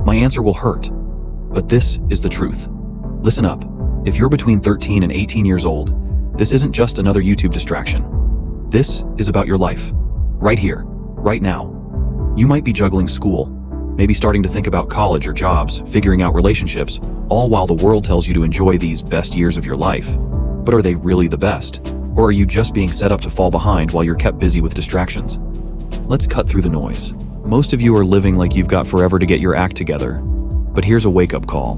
My answer will hurt, but this is the truth. Listen up. If you're between 13 and 18 years old, this isn't just another YouTube distraction. This is about your life. Right here, right now. You might be juggling school, maybe starting to think about college or jobs, figuring out relationships, all while the world tells you to enjoy these best years of your life. But are they really the best? Or are you just being set up to fall behind while you're kept busy with distractions? Let's cut through the noise. Most of you are living like you've got forever to get your act together. But here's a wake-up call.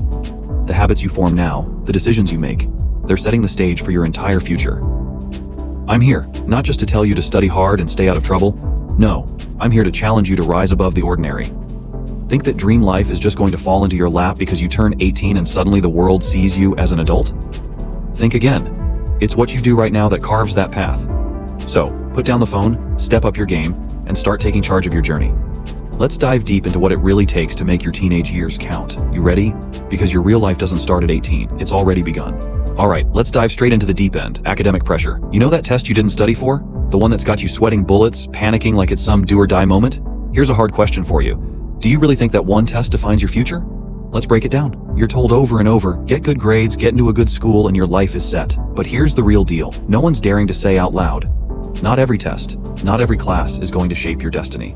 The habits you form now, the decisions you make, they're setting the stage for your entire future. I'm here, not just to tell you to study hard and stay out of trouble. No, I'm here to challenge you to rise above the ordinary. Think that dream life is just going to fall into your lap because you turn 18 and suddenly the world sees you as an adult? Think again. It's what you do right now that carves that path. So, put down the phone, step up your game, and start taking charge of your journey. Let's dive deep into what it really takes to make your teenage years count. You ready? Because your real life doesn't start at 18, it's already begun. Alright, let's dive straight into the deep end, academic pressure. You know that test you didn't study for? The one that's got you sweating bullets, panicking like it's some do or die moment? Here's a hard question for you. Do you really think that one test defines your future? Let's break it down. You're told over and over, get good grades, get into a good school, and your life is set. But here's the real deal. No one's daring to say out loud, not every test, not every class is going to shape your destiny.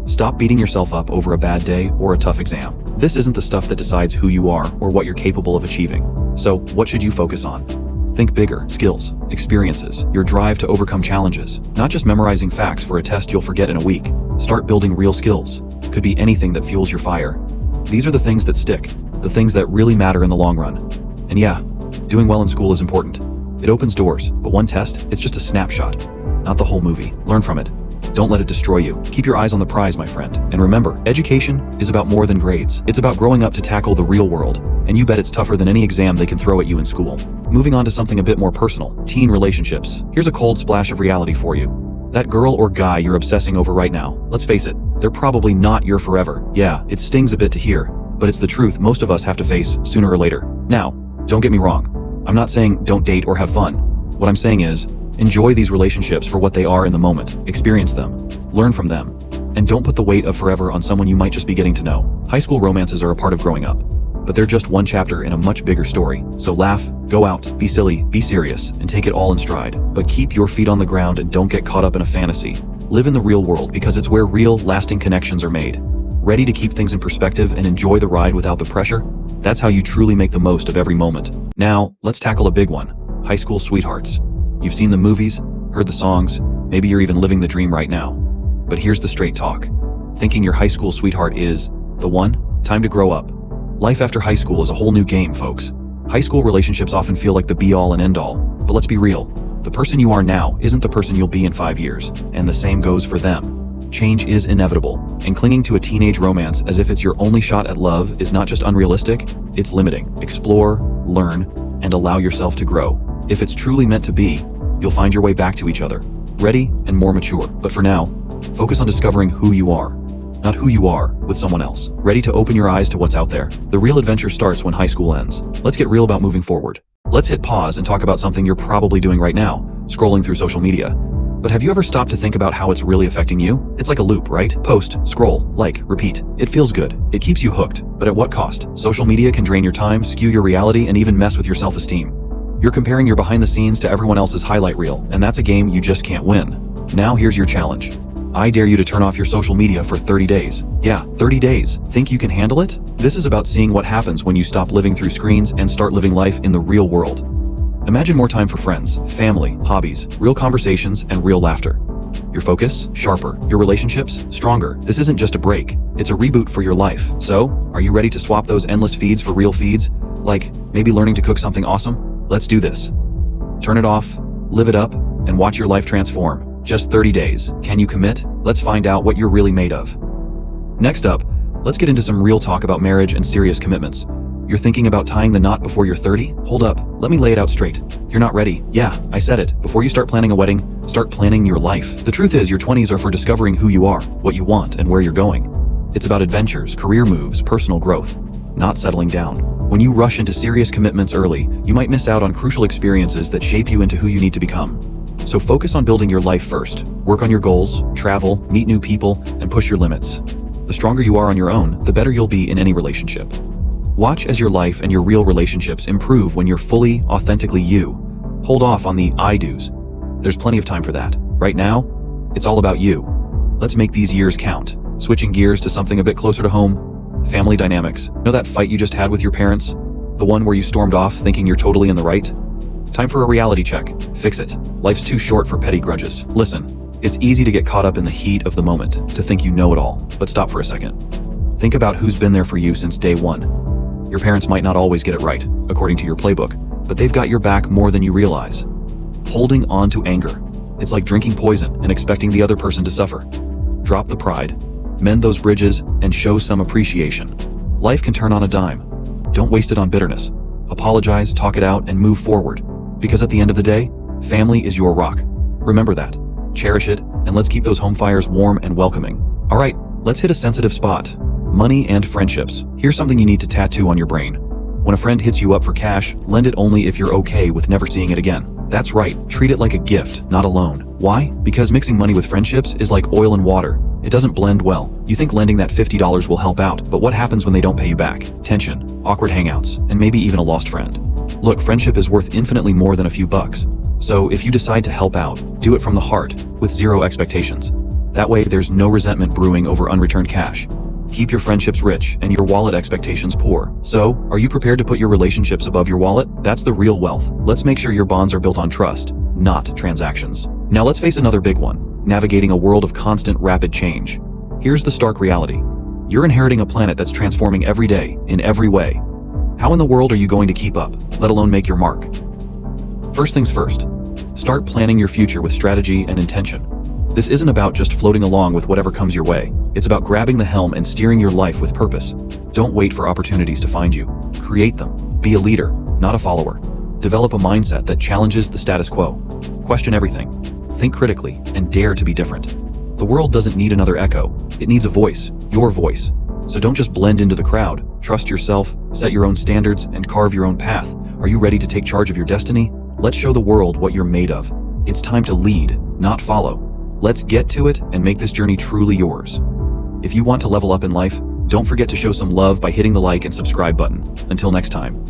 Stop beating yourself up over a bad day or a tough exam. This isn't the stuff that decides who you are or what you're capable of achieving. So, what should you focus on? Think bigger, skills, experiences, your drive to overcome challenges, not just memorizing facts for a test you'll forget in a week. Start building real skills. Could be anything that fuels your fire. These are the things that stick, the things that really matter in the long run. And yeah, doing well in school is important. It opens doors, but one test, it's just a snapshot, not the whole movie. Learn from it. Don't let it destroy you. Keep your eyes on the prize, my friend. And remember, education is about more than grades. It's about growing up to tackle the real world. And you bet it's tougher than any exam they can throw at you in school. Moving on to something a bit more personal, teen relationships. Here's a cold splash of reality for you. That girl or guy you're obsessing over right now, let's face it, they're probably not your forever. Yeah, it stings a bit to hear, but it's the truth most of us have to face sooner or later. Now, don't get me wrong. I'm not saying don't date or have fun. What I'm saying is, enjoy these relationships for what they are in the moment. Experience them. Learn from them. And don't put the weight of forever on someone you might just be getting to know. High school romances are a part of growing up, but they're just one chapter in a much bigger story. So laugh, go out, be silly, be serious, and take it all in stride. But keep your feet on the ground and don't get caught up in a fantasy. Live in the real world because it's where real, lasting connections are made. Ready to keep things in perspective and enjoy the ride without the pressure? That's how you truly make the most of every moment. Now, let's tackle a big one. High school sweethearts. You've seen the movies, heard the songs, maybe you're even living the dream right now. But here's the straight talk. Thinking your high school sweetheart is the one? Time to grow up. Life after high school is a whole new game, folks. High school relationships often feel like the be-all and end-all, but let's be real. The person you are now isn't the person you'll be in 5 years, and the same goes for them. Change is inevitable, and clinging to a teenage romance as if it's your only shot at love is not just unrealistic, it's limiting. Explore, learn, and allow yourself to grow. If it's truly meant to be, you'll find your way back to each other, ready and more mature. But for now, focus on discovering who you are, not who you are with someone else. Ready to open your eyes to what's out there. The real adventure starts when high school ends. Let's get real about moving forward. Let's hit pause and talk about something you're probably doing right now, scrolling through social media. But have you ever stopped to think about how it's really affecting you? It's like a loop, right? Post, scroll, like, repeat. It feels good. It keeps you hooked. But at what cost? Social media can drain your time, skew your reality, and even mess with your self-esteem. You're comparing your behind the scenes to everyone else's highlight reel, and that's a game you just can't win. Now here's your challenge. I dare you to turn off your social media for 30 days. Yeah, 30 days. Think you can handle it? This is about seeing what happens when you stop living through screens and start living life in the real world. Imagine more time for friends, family, hobbies, real conversations, and real laughter. Your focus, sharper. Your relationships, stronger. This isn't just a break, it's a reboot for your life. So, are you ready to swap those endless feeds for real feeds? Like, maybe learning to cook something awesome? Let's do this. Turn it off, live it up, and watch your life transform. Just 30 days. Can you commit? Let's find out what you're really made of. Next up, let's get into some real talk about marriage and serious commitments. You're thinking about tying the knot before you're 30? Hold up, let me lay it out straight. You're not ready. Yeah, I said it. Before you start planning a wedding, start planning your life. The truth is, your 20s are for discovering who you are, what you want, and where you're going. It's about adventures, career moves, personal growth, not settling down. When you rush into serious commitments early, you might miss out on crucial experiences that shape you into who you need to become. So focus on building your life first. Work on your goals, travel, meet new people, and push your limits. The stronger you are on your own, the better you'll be in any relationship. Watch as your life and your real relationships improve when you're fully, authentically you. Hold off on the I do's. There's plenty of time for that. Right now, it's all about you. Let's make these years count. Switching gears to something a bit closer to home. Family dynamics. Know that fight you just had with your parents? The one where you stormed off thinking you're totally in the right? Time for a reality check. Fix it. Life's too short for petty grudges. Listen, it's easy to get caught up in the heat of the moment, to think you know it all. But stop for a second. Think about who's been there for you since day one. Your parents might not always get it right, according to your playbook, but they've got your back more than you realize. Holding on to anger. It's like drinking poison and expecting the other person to suffer. Drop the pride, mend those bridges, and show some appreciation. Life can turn on a dime. Don't waste it on bitterness. Apologize, talk it out, and move forward. Because at the end of the day, family is your rock. Remember that. Cherish it, and let's keep those home fires warm and welcoming. All right, let's hit a sensitive spot. Money and friendships. Here's something you need to tattoo on your brain. When a friend hits you up for cash, lend it only if you're okay with never seeing it again. That's right, treat it like a gift, not a loan. Why? Because mixing money with friendships is like oil and water. It doesn't blend well. You think lending that $50 will help out, but what happens when they don't pay you back? Tension, awkward hangouts, and maybe even a lost friend. Look, friendship is worth infinitely more than a few bucks. So if you decide to help out, do it from the heart, with zero expectations. That way there's no resentment brewing over unreturned cash. Keep your friendships rich and your wallet expectations poor. So, are you prepared to put your relationships above your wallet? That's the real wealth. Let's make sure your bonds are built on trust, not transactions. Now let's face another big one, navigating a world of constant, rapid change. Here's the stark reality. You're inheriting a planet that's transforming every day, in every way. How in the world are you going to keep up, let alone make your mark? First things first, start planning your future with strategy and intention. This isn't about just floating along with whatever comes your way. It's about grabbing the helm and steering your life with purpose. Don't wait for opportunities to find you. Create them. Be a leader, not a follower. Develop a mindset that challenges the status quo. Question everything. Think critically and dare to be different. The world doesn't need another echo. It needs a voice, your voice. So don't just blend into the crowd. Trust yourself, set your own standards, and carve your own path. Are you ready to take charge of your destiny? Let's show the world what you're made of. It's time to lead, not follow. Let's get to it and make this journey truly yours. If you want to level up in life, don't forget to show some love by hitting the like and subscribe button. Until next time.